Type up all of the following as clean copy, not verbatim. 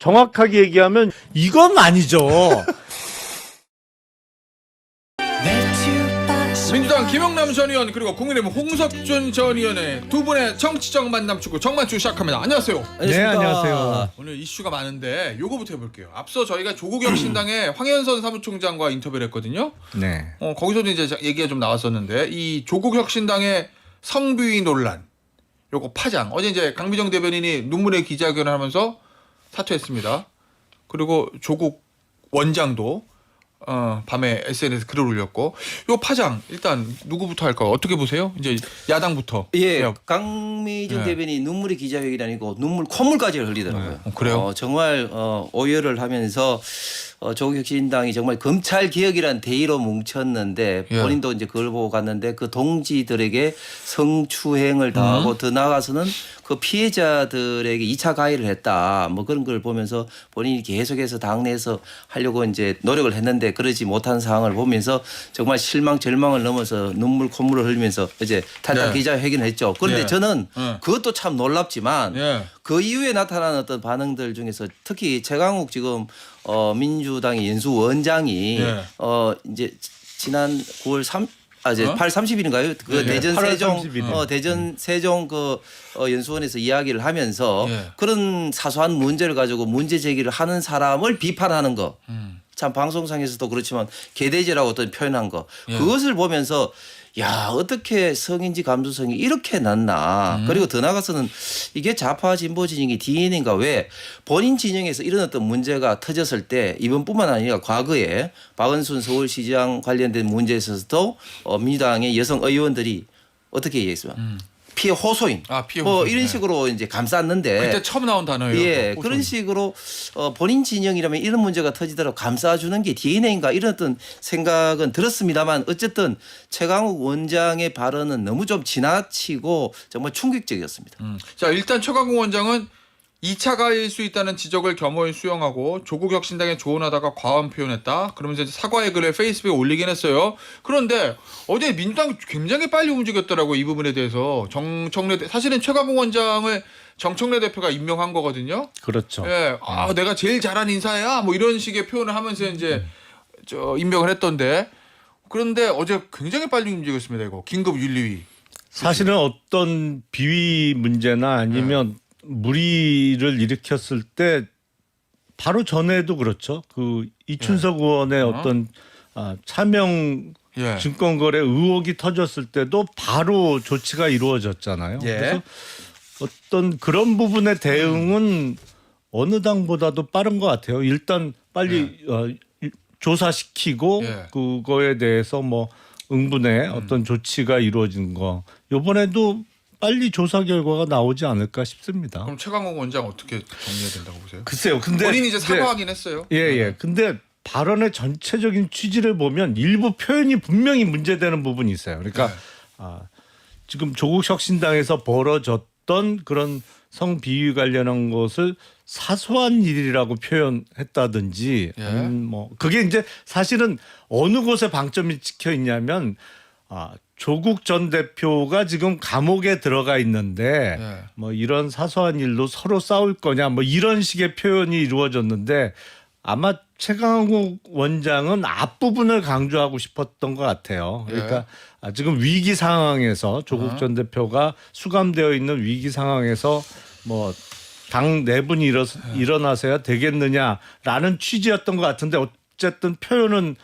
정확하게 얘기하면 이건 아니죠. 민주당 김영남 전 의원 그리고 국민의힘 홍석준 전 의원의 두 분의 정치적 만남 축구 정만추 시작합니다. 안녕하세요. 네, 안녕하세요. 오늘 이슈가 많은데 요거부터 해볼게요. 앞서 저희가 조국혁신당의 황현선 사무총장과 인터뷰를 했거든요. 네. 거기서도 이제 얘기가 좀 나왔었는데 이 조국혁신당의 성비위 논란, 요거 파장. 어제 이제 강비정 대변인이 눈물의 기자회견을 하면서 사퇴했습니다. 그리고 조국 원장도 밤에 SNS 글을 올렸고 요 파장 일단 누구부터 할까요? 어떻게 보세요? 이제 야당부터. 예, 네. 강미정 네. 대변인이 눈물의 기자회견이 아니고 콧물까지 흘리더라고요. 그래요? 정말 오열을 하면서 조국혁신당이 정말 검찰 개혁이란 대의로 뭉쳤는데 예. 본인도 이제 그걸 보고 갔는데 그 동지들에게 성추행을 당하고 더 나아가서는 그 피해자들에게 2차 가해를 했다. 뭐 그런 걸 보면서 본인이 계속해서 당내에서 하려고 이제 노력을 했는데 그러지 못한 상황을 보면서 정말 실망 절망을 넘어서 눈물 콧물을 흘리면서 이제 탈탈 네. 기자회견을 했죠. 그런데 예. 저는 예. 그것도 참 놀랍지만 예. 그 이후에 나타난 어떤 반응들 중에서 특히 최강욱 지금 민주당의 연수원장이 예. 이제 지난 9월 8월 30일인가요? 그 예. 대전 8월 세종 30일. 대전 세종 그 연수원에서 이야기를 하면서 예. 그런 사소한 문제를 가지고 문제 제기를 하는 사람을 비판하는 거. 참 방송상에서도 그렇지만 개돼지라고 어떤 표현한 거. 예. 그것을 보면서 야 어떻게 성인지 감수성이 이렇게 낮나. 그리고 더 나아가서는 이게 좌파 진보 진영의 DNA인가 왜 본인 진영에서 이런 어떤 문제가 터졌을 때 이번뿐만 아니라 과거에 박은순 서울시장 관련된 문제에 있어서도 민주당의 여성 의원들이 어떻게 얘기했어요? 피해 호소인. 피해 뭐 호소인. 이런 네. 식으로 이제 감쌌는데 그때 처음 나온 단어예요. 예, 호소인. 그런 식으로 본인 진영이라면 이런 문제가 터지더라도 감싸주는 게 DNA인가 이런 어떤 생각은 들었습니다만 어쨌든 최강욱 원장의 발언은 너무 좀 지나치고 정말 충격적이었습니다. 자 일단 최강욱 원장은 2차 가해일 수 있다는 지적을 겸허히 수용하고 조국혁신당에 조언하다가 과언 표현했다. 그러면서 이제 사과의 글을 페이스북에 올리긴 했어요. 그런데 어제 민주당이 굉장히 빨리 움직였더라고요. 이 부분에 대해서 사실은 최강욱 원장을 정청래 대표가 임명한 거거든요. 그렇죠. 예, 내가 제일 잘한 인사야. 뭐 이런 식의 표현을 하면서 이제 임명을 했던데 그런데 어제 굉장히 빨리 움직였습니다. 이거 긴급 윤리위. 사실은 어떤 비위 문제나 아니면 무리를 일으켰을 때 바로 전에도 그렇죠. 그 이춘석 의원의 어떤 차명 예. 증권거래 의혹이 터졌을 때도 바로 조치가 이루어졌잖아요. 예. 그래서 어떤 그런 부분의 대응은 어느 당보다도 빠른 것 같아요. 일단 빨리 조사시키고 예. 그거에 대해서 뭐 응분의 어떤 조치가 이루어진 거. 이번에도 빨리 조사 결과가 나오지 않을까 싶습니다. 그럼 최강욱 원장 어떻게 정리해야 된다고 보세요? 글쎄요. 근데 본인이 이제 사과하긴 했어요. 예. 근데 발언의 전체적인 취지를 보면 일부 표현이 분명히 문제되는 부분이 있어요. 그러니까 지금 조국혁신당에서 벌어졌던 그런 성비위 관련한 것을 사소한 일이라고 표현했다든지 예. 뭐 그게 이제 사실은 어느 곳에 방점이 찍혀 있냐면 조국 전 대표가 지금 감옥에 들어가 있는데 예. 뭐 이런 사소한 일로 서로 싸울 거냐 뭐 이런 식의 표현이 이루어졌는데 아마 최강욱 원장은 앞부분을 강조하고 싶었던 것 같아요. 그러니까 지금 위기 상황에서 조국 전 대표가 수감되어 있는 위기 상황에서 뭐 당 내분이 일어나서야 되겠느냐라는 취지였던 것 같은데 어쨌든 표현은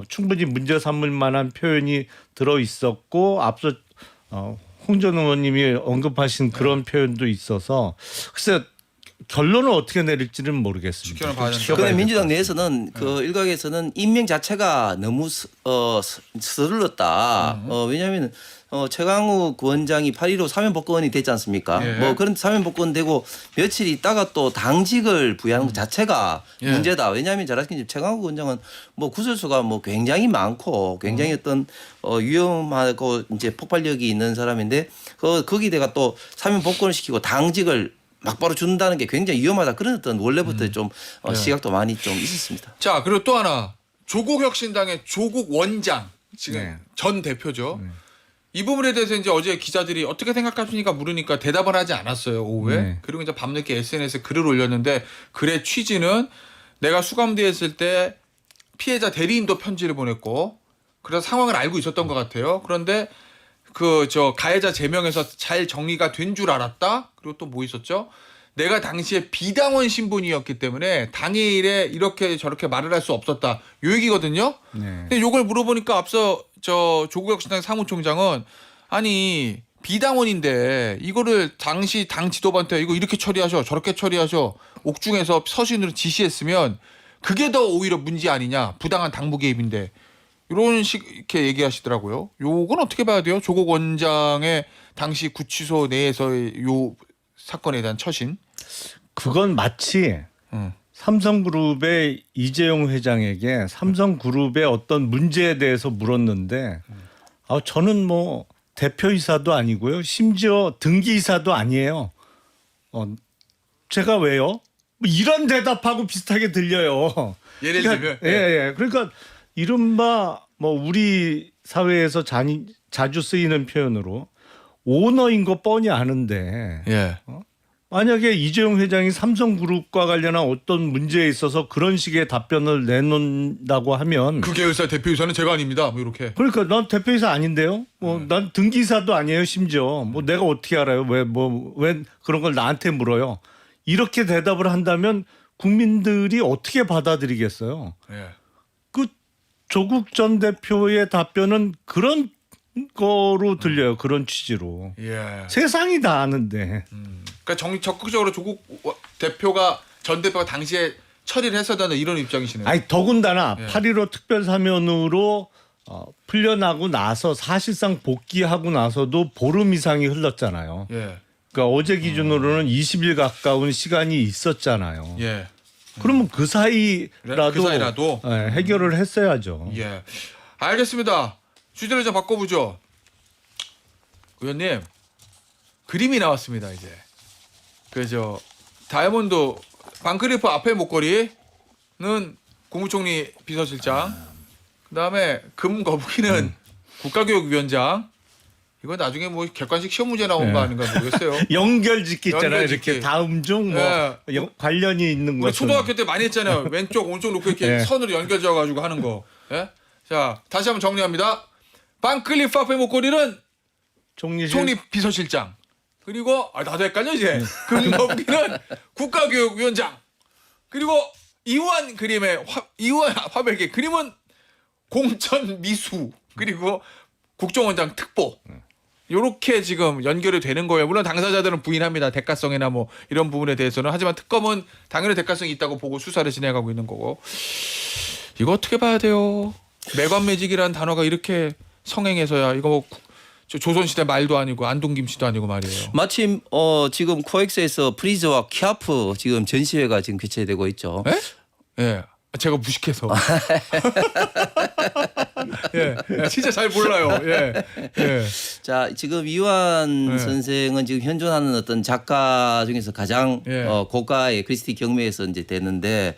충분히 문제 삼을 만한 표현이 들어 있었고 앞서 홍 전 의원님이 언급하신 그런 표현도 있어서 글쎄 결론을 어떻게 내릴지는 모르겠습니다. 지켜는 봐야 된다. 그런데 민주당 내에서는 그 일각에서는 임명 자체가 너무 서둘렀다. 왜냐하면 최강욱 원장이 8.15 사면복권이 됐지 않습니까? 예. 뭐 그런 사면복권되고 며칠 있다가 또 당직을 부여하는 것 자체가 예. 문제다. 왜냐하면 잘 아시겠지만 최강욱 원장은 뭐 구설수가 뭐 굉장히 많고 굉장히 어떤 위험하고 이제 폭발력이 있는 사람인데 거기다가 또 사면복권을 시키고 당직을 막바로 준다는 게 굉장히 위험하다. 그런 어떤 원래부터 좀 시각도 많이 좀 있었습니다. 자 그리고 또 하나 조국혁신당의 조국 원장 지금 네. 전 대표죠. 이 부분에 대해서 이제 어제 기자들이 어떻게 생각하십니까 물으니까 대답을 하지 않았어요 오후에. 네. 그리고 이제 밤늦게 SNS에 글을 올렸는데 글의 취지는 내가 수감되었을 때 피해자 대리인도 편지를 보냈고 그래서 상황을 알고 있었던 것 같아요. 그런데 그 가해자 제명에서 잘 정리가 된 줄 알았다. 그리고 또 뭐 있었죠? 내가 당시에 비당원 신분이었기 때문에 당일에 이렇게 저렇게 말을 할 수 없었다. 요 얘기거든요. 네. 근데 요걸 물어보니까 앞서 조국혁 신당 사무총장은 아니 비당원인데 이거를 당시 당 지도부한테 이거 이렇게 처리하셔 저렇게 처리하셔 옥중에서 서신으로 지시했으면 그게 더 오히려 문제 아니냐 부당한 당부 개입인데 이런 식 이렇게 얘기하시더라고요. 요건 어떻게 봐야 돼요? 조국 원장의 당시 구치소 내에서의 요 사건에 대한 처신. 그건 마치 삼성그룹의 이재용 회장에게 삼성그룹의 어떤 문제에 대해서 물었는데 저는 뭐 대표이사도 아니고요. 심지어 등기이사도 아니에요. 제가 왜요? 뭐 이런 대답하고 비슷하게 들려요. 예를 들면 예. 그러니까 이른바 뭐 우리 사회에서 자주 쓰이는 표현으로 오너인 거 뻔히 아는데 예. 만약에 이재용 회장이 삼성그룹과 관련한 어떤 문제에 있어서 그런 식의 답변을 내놓는다고 하면 그 계열사 대표이사는 제가 아닙니다. 뭐 이렇게. 그러니까 난 대표이사 아닌데요. 난 등기이사도 아니에요. 심지어 뭐 내가 어떻게 알아요? 왜 그런 걸 나한테 물어요? 이렇게 대답을 한다면 국민들이 어떻게 받아들이겠어요? 예. 그 조국 전 대표의 답변은 그런 거로 들려요. 그런 취지로. 예. 세상이 다 아는데. 그러니까 적극적으로 조국 대표가 전 대표가 당시에 처리를 했었다는 이런 입장이시네요. 아니 더군다나 예. 8.15 특별사면으로 풀려나고 나서 사실상 복귀하고 나서도 보름 이상이 흘렀잖아요. 예. 그러니까 어제 기준으로는 20일 가까운 시간이 있었잖아요. 예. 그러면 그 사이라도, 그 사이라도? 해결을 했어야죠. 예. 알겠습니다. 주제를 좀 바꿔보죠. 의원님 그림이 나왔습니다. 이제 그죠. 다이아몬드 반클리프 앞에 목걸이는 국무총리 비서실장, 그다음에 금 거북이는 국가교육위원장. 이거 나중에 뭐 객관식 시험 문제 나온 거 아닌가 모르겠어요. 연결짓기 있잖아요. 연결짓기. 이렇게 다음 중 뭐 예. 관련이 있는 우리 것은. 초등학교 때 많이 했잖아요. 왼쪽 오른쪽 놓고 이렇게 예. 선으로 연결져 가지고 하는 거. 예? 자 다시 한번 정리합니다. 반클리프 앞에 목걸이는 총리 비서실장. 그리고 나도 헷갈려 이제. 금거북이는 국가교육위원장. 그리고 이우한 그림의 이우한 화백의 그림은 공천 미수. 그리고 국정원장 특보. 요렇게 지금 연결이 되는 거예요. 물론 당사자들은 부인합니다. 대가성이나 뭐 이런 부분에 대해서는. 하지만 특검은 당연히 대가성이 있다고 보고 수사를 진행하고 있는 거고. 이거 어떻게 봐야 돼요? 매관매직이라는 단어가 이렇게 성행해서야 이거 뭐 조선시대 말도 아니고 안동김씨도 아니고 말이에요. 마침 지금 코엑스에서 프리즈와 키아프 지금 전시회가 지금 개최되고 있죠. 예? 예. 제가 무식해서. 예. 진짜 잘 몰라요. 예. 예. 자, 지금 이완 네. 선생은 지금 현존하는 어떤 작가 중에서 가장 예. 고가의 크리스티 경매에서 이제 되는데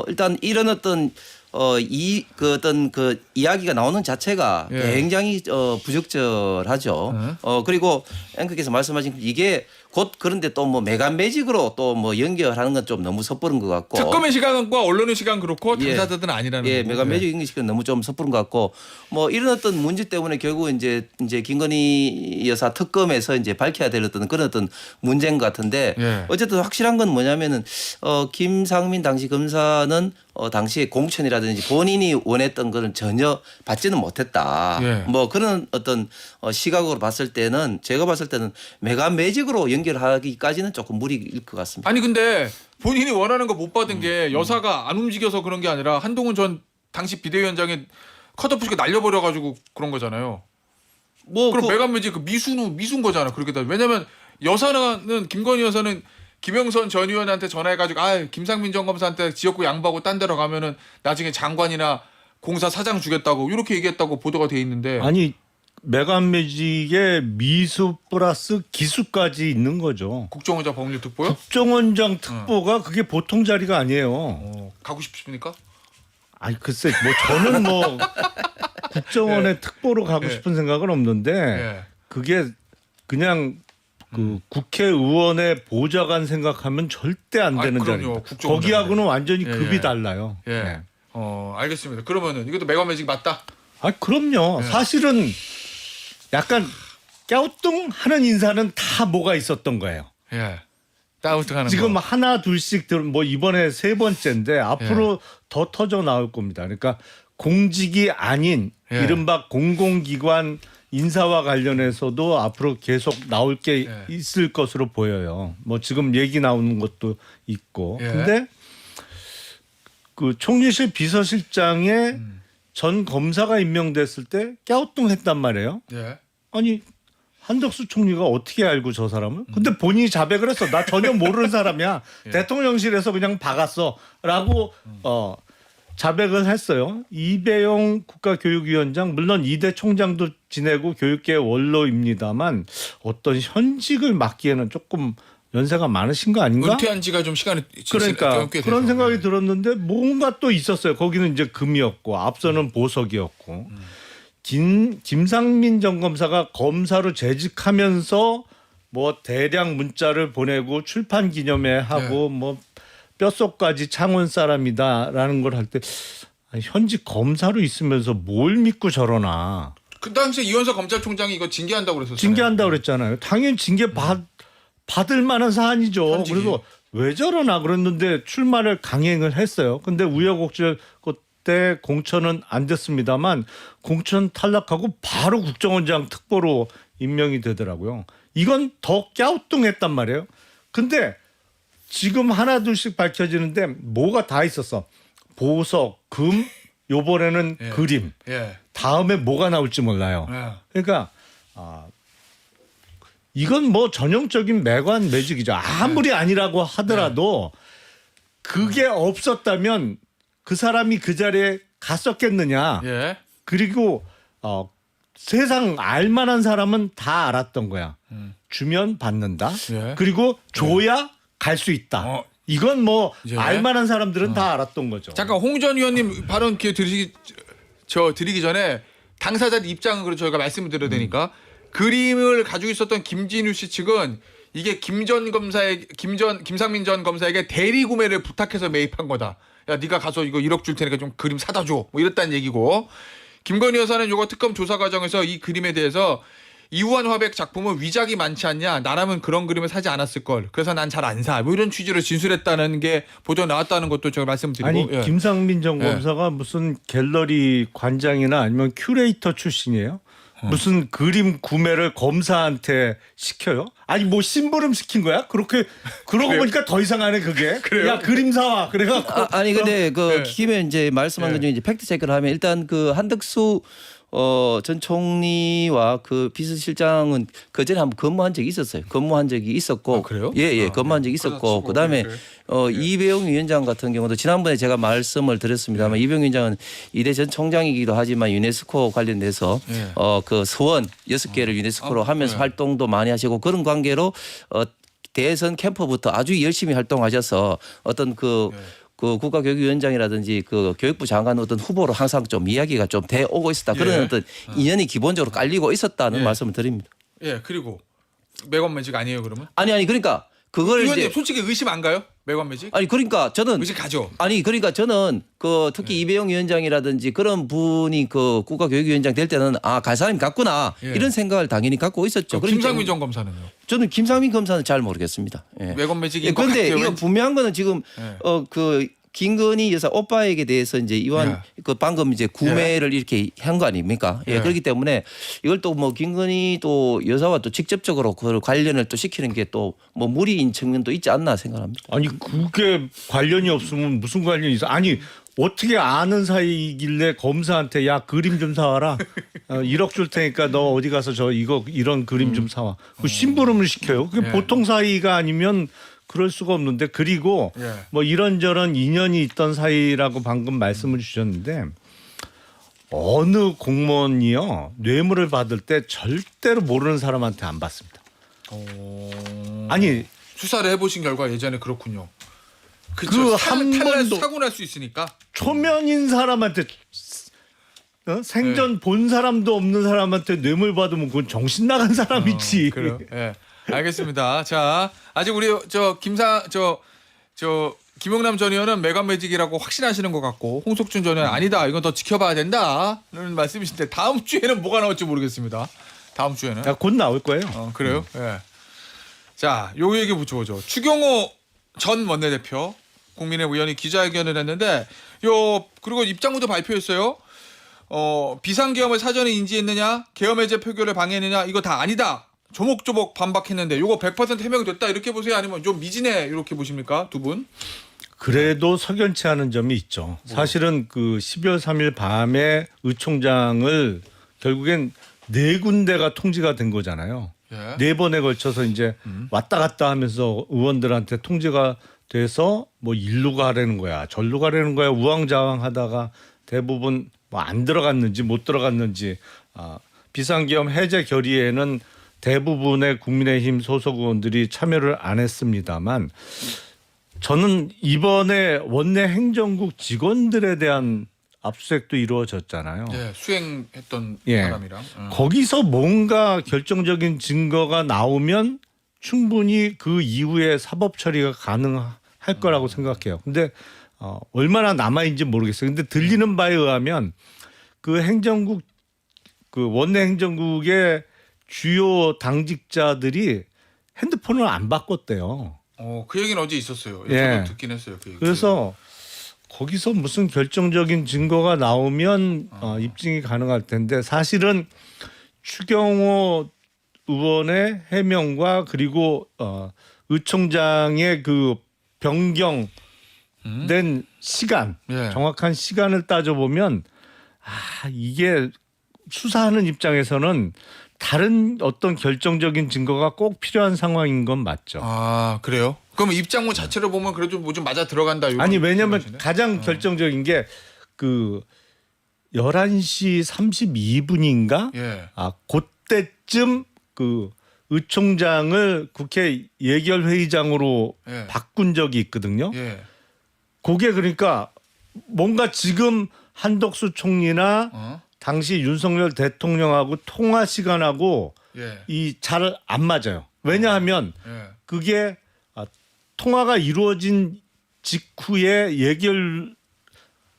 일단 이런 어떤 어떤 그 이야기가 나오는 자체가 예. 굉장히 부적절하죠. 그리고 앵커께서 말씀하신 이게 곧 그런데 또 뭐 매간매직으로 또 뭐 연결하는 건 좀 너무 섣부른 것 같고. 특검의 시간과 언론의 시간 그렇고 예. 당사자들은 아니라는 예, 거고. 매간매직 연기시키는 너무 좀 섣부른 것 같고 뭐 이런 어떤 문제 때문에 결국 이제 김건희 여사 특검에서 이제 밝혀야 될 어떤 그런 어떤 문제인 것 같은데 예. 어쨌든 확실한 건 뭐냐면은 김상민 당시 검사는 당시에 공천이라든지 본인이 원했던 거는 전혀 받지는 못했다. 예. 뭐 그런 어떤 시각으로 봤을 때는 제가 봤을 때는 매간매직으로 연결하기까지는 조금 무리일 것 같습니다. 아니 근데 본인이 원하는 거 못 받은 게 여사가 안 움직여서 그런 게 아니라 한동훈 전 당시 비대위원장이 컷오프 날려버려 가지고 그런 거잖아요. 뭐 그럼 매간매직 그 미수인 거잖아. 그렇게 다. 왜냐면 여사는 김건희 여사는 김영선 전 의원한테 전화해가지고 김상민 전 검사한테 지역구 양보하고 딴 데로 가면은 나중에 장관이나 공사 사장 주겠다고 이렇게 얘기했다고 보도가 돼 있는데. 아니 매간매직에 미수 플러스 기수까지 있는 거죠. 국정원장 법률 특보요? 국정원장 특보가 그게 보통 자리가 아니에요. 가고 싶습니까? 아니 글쎄 뭐 저는 뭐 국정원의 특보로 가고 예. 싶은 생각은 없는데 예. 그게 그냥 그 국회의원의 보좌관 생각하면 절대 안 되는 그럼요. 자리입니다. 국정원장인데. 거기하고는 완전히 예, 급이 예. 달라요. 예. 예. 알겠습니다. 그러면은 이것도 메가매직 맞다. 아 그럼요. 예. 사실은 약간 갸우뚱하는 인사는 다 뭐가 있었던 거예요. 예. 따우뚱하는 지금 거. 하나 둘씩 뭐 이번에 세 번째인데 앞으로 더 터져 나올 겁니다. 그러니까 공직이 아닌 예. 이른바 공공기관 인사와 관련해서도 앞으로 계속 나올 게 예. 있을 것으로 보여요. 뭐 지금 얘기 나오는 것도 있고. 예. 근데 그 총리실 비서실장에 전 검사가 임명됐을 때 갸우뚱했단 말이에요. 예. 아니 한덕수 총리가 어떻게 알고 저 사람을? 근데 본인이 자백을 했어. 나 전혀 모르는 사람이야. 예. 대통령실에서 그냥 박았어라고 자백을 했어요. 이배용 국가교육위원장 물론 이대 총장도 지내고 교육계 원로입니다만 어떤 현직을 맡기에는 조금 연세가 많으신 거 아닌가? 은퇴한 지가 좀 시간이 그러니까 꽤 그런 돼서. 생각이 예. 들었는데 뭔가 또 있었어요. 거기는 이제 금이었고 앞서는 보석이었고 김상민 전 검사가 검사로 재직하면서 뭐 대량 문자를 보내고 출판 기념회 하고 뭐 뼛속까지 창원 사람이다라는 걸 할 때 현직 검사로 있으면서 뭘 믿고 저러나 그 당시에 이원석 검찰총장이 이거 징계한다고 그랬었잖아요. 징계한다고 그랬잖아요. 당연히 징계 받을 만한 사안이죠. 현직이. 그래서 왜 저러나 그랬는데 출마를 강행을 했어요. 근데 우여곡절 그때 공천은 안 됐습니다만 공천 탈락하고 바로 국정원장 특보로 임명이 되더라고요. 이건 더 갸우뚱했단 말이에요. 근데 지금 하나 둘씩 밝혀지는데 뭐가 다 있었어. 보석, 금, 요번에는 예. 그림. 예. 다음에 뭐가 나올지 몰라요. 예. 그러니까 이건 뭐 전형적인 매관 매직이죠. 아무리 아니라고 하더라도 그게 없었다면 그 사람이 그 자리에 갔었겠느냐. 예. 그리고 세상 알만한 사람은 다 알았던 거야. 주면 받는다. 예. 그리고 줘야 갈 수 있다. 이건 뭐 예. 알만한 사람들은 다 알았던 거죠. 잠깐 홍 전 의원님 발언 기회 드리기 전에 당사자 입장을 저희가 말씀을 드려야 되니까 그림을 가지고 있었던 김진우 씨 측은 이게 김상민 전 검사에게 대리 구매를 부탁해서 매입한 거다. 야 네가 가서 이거 1억 줄 테니까 좀 그림 사다 줘. 뭐 이랬다는 얘기고 김건희 여사는 요거 특검 조사 과정에서 이 그림에 대해서 이우환 화백 작품은 위작이 많지 않냐. 나라면 그런 그림을 사지 않았을 걸. 그래서 난 잘 안 사. 뭐 이런 취지로 진술했다는 게 보도 나왔다는 것도 제가 말씀드리고. 아니 예. 김상민 전 검사가 무슨 갤러리 관장이나 아니면 큐레이터 출신이에요? 무슨 그림 구매를 검사한테 시켜요? 아니 뭐 심부름 시킨 거야? 그렇게 그러고 그래요? 보니까 더 이상하네 그게. 그래요? 야 그림 사와. 그래갖고 아니 근데 그 예. 김에 이제 말씀한 것 중에 이제 팩트 체크를 하면 일단 그 한덕수 전 총리와 그 비서실장은 그 전에 한번 근무한 적이 있었어요. 근무한 적이 있었고, 아, 그래요? 예, 아, 근무한 적이 그러다 있었고, 치고, 그다음에 그래. 이배용 위원장 같은 경우도 지난번에 제가 말씀을 드렸습니다만 이배용 위원장은 이대 전 총장이기도 하지만 유네스코 관련돼서 예. 그 서원 6개를 유네스코로 하면서 활동도 많이 하시고 그런 관계로 대선 캠프부터 아주 열심히 활동하셔서 어떤 그 국가교육위원장이라든지 그 교육부 장관 어떤 후보로 항상 좀 이야기가 좀 돼 오고 있었다. 그런 어떤 인연이 기본적으로 깔리고 있었다는 말씀을 드립니다. 예, 그리고 매건 매직 아니에요, 그러면? 아니 그러니까 그걸 의원님 이제 솔직히 의심 안 가요? 매건 매직? 아니 그러니까 저는 의심 가죠. 아니 그러니까 저는 그 특히 이배용 위원장이라든지 그런 분이 그 국가교육위원장 될 때는 갈 사람이 같구나 예. 이런 생각을 당연히 갖고 있었죠. 그러니까 김상민 전 검사는요? 저는 김상민 검사는 잘 모르겠습니다. 예. 매건 매직인 것 그런데 같아요. 이거 분명한 거는 지금 예. 그 김건희 여사 오빠에게 대해서 이제 이완 그 방금 이제 구매를 이렇게 한 거 아닙니까? 예. 예. 그렇기 때문에 이걸 또 뭐 김건희 또 여사와 또 직접적으로 그 관련을 또 시키는 게 또 뭐 무리인 측면도 있지 않나 생각합니다. 아니 그게 관련이 없으면 무슨 관련이 있어? 아니 어떻게 아는 사이길래 검사한테 야 그림 좀 사와라. 1억 줄 테니까 너 어디 가서 이런 그림 좀 사와. 그 심부름을 시켜요. 그게 예. 보통 사이가 아니면 그럴 수가 없는데 그리고 예. 뭐 이런저런 인연이 있던 사이라고 방금 말씀을 주셨는데 어느 공무원이요 뇌물을 받을 때 절대로 모르는 사람한테 안 받습니다. 아니 수사를 해보신 결과 예전에 그렇군요. 그 한 번도 사고 날 수 있으니까. 초면인 사람한테 생전 본 사람도 없는 사람한테 뇌물 받으면 그건 정신 나간 사람이지. 그래요. 예. 알겠습니다. 자, 아직 우리 김용남 전 의원은 매관매직이라고 확신하시는 것 같고 홍석준 전 의원 아니다. 이건 더 지켜봐야 된다는 말씀이신데 다음 주에는 뭐가 나올지 모르겠습니다. 다음 주에는. 야, 곧 나올 거예요. 그래요? 예. 자, 요 얘기 붙여보죠. 추경호 전 원내대표 국민의 의원이 기자회견을 했는데 그리고 입장문도 발표했어요. 비상계엄을 사전에 인지했느냐, 계엄 해제 표결을 방해했느냐, 이거 다 아니다. 조목조목 반박했는데 요거 100% 해명됐다 이렇게 보세요? 아니면 좀 미진해 이렇게 보십니까? 두 분? 그래도 석연치 않은 점이 있죠. 사실은 그 12월 3일 밤에 의총장을 결국엔 4군데가 통지가 된 거잖아요. 예. 4번에 걸쳐서 이제 왔다 갔다 하면서 의원들한테 통지가 돼서 뭐 일로 가라는 거야, 절로 가라는 거야, 우왕좌왕하다가 대부분 뭐 안 들어갔는지 못 들어갔는지 비상계엄 해제 결의에는 대부분의 국민의힘 소속 의원들이 참여를 안 했습니다만 저는 이번에 원내 행정국 직원들에 대한 압수수색도 이루어졌잖아요. 예, 수행했던 예. 사람이랑. 거기서 뭔가 결정적인 증거가 나오면 충분히 그 이후에 사법 처리가 가능할 거라고 생각해요. 근데 얼마나 남아있는지 모르겠어요. 근데 들리는 바에 의하면 그 행정국 그 원내 행정국의 주요 당직자들이 핸드폰을 안 바꿨대요. 그 얘기는 어제 있었어요. 예. 저도 듣긴 했어요. 그 얘기. 그래서 거기서 무슨 결정적인 증거가 나오면 입증이 가능할 텐데 사실은 추경호 의원의 해명과 그리고 의총장의 그 변경된 시간, 예. 정확한 시간을 따져보면 이게 수사하는 입장에서는 다른 어떤 결정적인 증거가 꼭 필요한 상황인 건 맞죠. 그래요? 그럼 입장문 자체를 보면 그래도 뭐 좀 맞아 들어간다. 아니 왜냐하면 생각하시네? 가장 결정적인 게 그 11시 32분인가? 예. 그때쯤 그 의총장을 국회 예결회의장으로 예. 바꾼 적이 있거든요. 예. 그게 그러니까 뭔가 지금 한덕수 총리나 당시 윤석열 대통령하고 통화 시간하고 예. 이 잘 안 맞아요. 왜냐하면 예. 그게 통화가 이루어진 직후에 예결위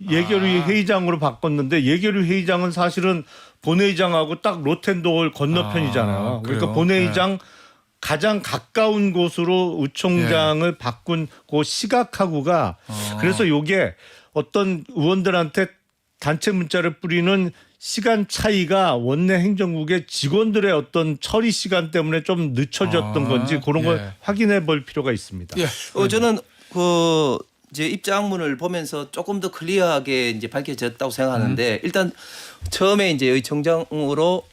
회의장으로 바꿨는데 예결위 회의장은 사실은 본회의장하고 딱 로텐도홀 건너편이잖아요. 그러니까 그래요? 본회의장 가장 가까운 곳으로 의총장을 바꾼 그 시각하고가 그래서 요게 어떤 의원들한테 단체 문자를 뿌리는 시간 차이가 원내 행정국의 직원들의 어떤 처리 시간 때문에 좀 늦춰졌던 건지 그런 걸 확인해 볼 필요가 있습니다. 예. 저는 이제 입장문을 보면서 조금 더 클리어하게 이제 밝혀졌다고 생각하는데 일단 처음에 이제 의총장으로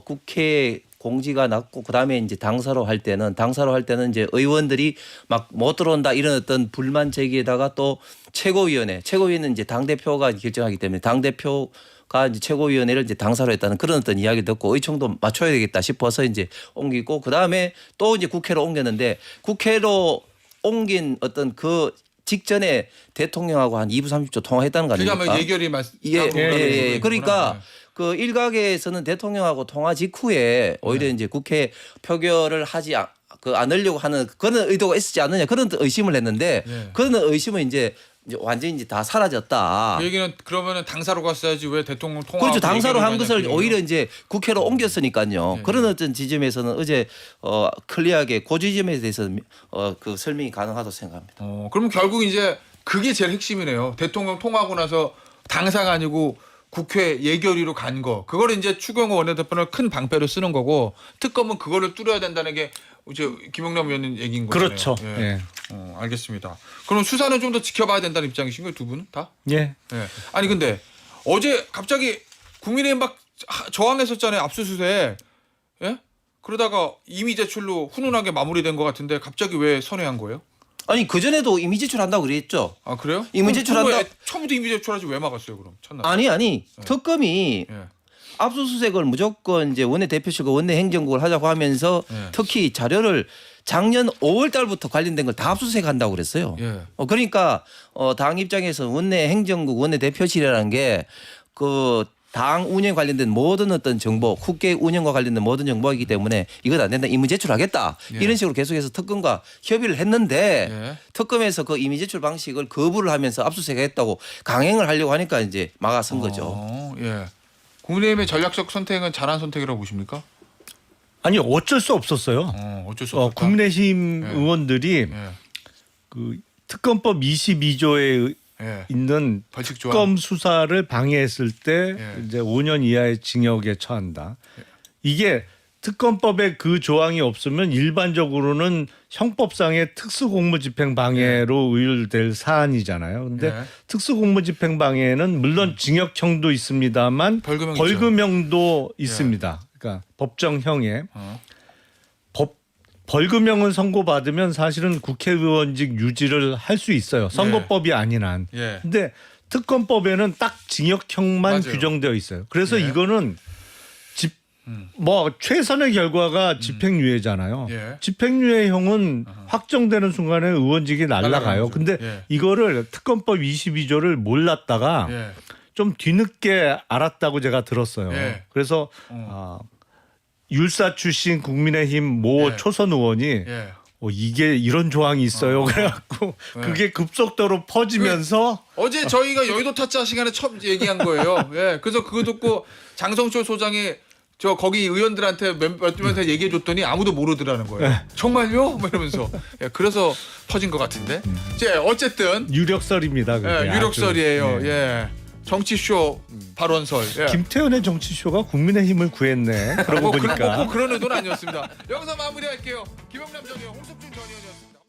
국회 공지가 났고 그다음에 이제 당사로 할 때는 이제 의원들이 막 못 들어온다 이런 어떤 불만 제기에다가 또 최고위원회는 이제 당 대표가 결정하기 때문에 당 대표가 이제 최고위원회를 이제 당사로 했다는 그런 어떤 이야기 듣고 의총도 맞춰야 되겠다 싶어서 이제 옮기고 그다음에 또 이제 국회로 옮겼는데 국회로 옮긴 어떤 그 직전에 대통령하고 한 2분 30초 통화했다는 거 아닙니까? 그러니까 예결이 예. 그러니까 그 일각에서는 대통령하고 통화 직후에 오히려 이제 국회 표결을 하지 않으려고 하는 그런 의도가 있었지 않느냐 그런 의심을 했는데 그런 의심은 이제 완전히 이제 다 사라졌다. 그 얘기는 그러면은 당사로 갔어야지 왜 대통령 통화? 그렇죠. 당사로 한 것을 오히려 이제 국회로 옮겼으니까요. 그런 어떤 지점에서는 어제 클리어하게 그 지점에 대해서는 그 설명이 가능하다고 생각합니다. 그럼 결국 이제 그게 제일 핵심이네요. 대통령 통화하고 나서 당사가 아니고 국회 예결위로 간 거. 그걸 이제 추경호 원내대표는 큰 방패로 쓰는 거고 특검은 그거를 뚫어야 된다는 게 이제 김용남 의원님 얘기인 거잖아요. 그렇죠. 예. 알겠습니다. 그럼 수사는 좀 더 지켜봐야 된다는 입장이신 거예요, 두 분은 다? 예. 예. 아니 근데 어제 갑자기 국민의힘 막 저항했었잖아요, 압수수색. 예? 그러다가 이미 제출로 훈훈하게 마무리된 것 같은데 갑자기 왜 선회한 거예요? 아니 그 전에도 이미 제출한다고 그랬죠. 아 그래요? 이미 제출한다. 처음부터 이미 제출하지 왜 막았어요, 그럼 첫날? 아니 특검이 예. 압수수색을 무조건 이제 원내 대표실과 원내 행정국을 하자고 하면서 특히 자료를 작년 5월 달부터 관련된 걸 다 압수수색한다고 그랬어요. 예. 그러니까 당 입장에서 원내 행정국 원내 대표실이라는 게 그 당 운영 관련된 모든 어떤 정보, 국회 운영과 관련된 모든 정보이기 때문에 이건 안 된다. 임의 제출하겠다. 예. 이런 식으로 계속해서 특검과 협의를 했는데 예. 특검에서 그 임의 제출 방식을 거부를 하면서 압수수색했다고 강행을 하려고 하니까 이제 막아선 거죠. 예. 국민의힘의 전략적 선택은 잘한 선택이라고 보십니까? 아니 어쩔 수 없었어요. 어쩔 수 없다. 국민의힘 예. 의원들이 예. 그 특검법 22조에 예. 있는 벌칙 조항. 특검 수사를 방해했을 때 예. 이제 5년 이하의 징역에 처한다. 이게 특검법에 그 조항이 없으면 일반적으로는 형법상의 특수공무집행 방해로 의율될 사안이잖아요. 근데 예. 특수공무집행 방해는 물론 징역형도 있습니다만 벌금형 벌금형도 있습니다. 그러니까 법정형에 벌금형을 선고받으면 사실은 국회의원직 유지를 할 수 있어요. 선거법이 아닌 한. 예. 근데 특검법에는 딱 징역형만 맞아요. 규정되어 있어요. 그래서 예. 이거는 뭐 최선의 결과가 집행유예잖아요. 예. 집행유예형은 확정되는 순간에 의원직이 날아가요. 날아가죠. 근데 예. 이거를 특검법 22조를 몰랐다가 예. 좀 뒤늦게 알았다고 제가 들었어요. 예. 그래서 율사 출신 국민의힘 모 예. 초선 의원이 예. 이게 이런 조항이 있어요. 그래갖고 그게 급속도로 퍼지면서 어제 저희가 여의도 타짜 시간에 처음 얘기한 거예요. 예. 그래서 그거 듣고 장성철 소장이 저 거기 의원들한테 몇 명한테 얘기해 줬더니 아무도 모르더라는 거예요. 정말요? 뭐 이러면서. 예. 그래서 퍼진 것 같은데. 이제 어쨌든 유력설입니다. 그게 예, 유력설이에요. 아주. 예. 정치쇼 발언설. 예. 김태현의 정치쇼가 국민의힘을 구했네. 그러고 보니까. 꼭 그런 의도는 아니었습니다. 여기서 마무리할게요. 김영남 전 의원, 홍석준 전 의원이었습니다.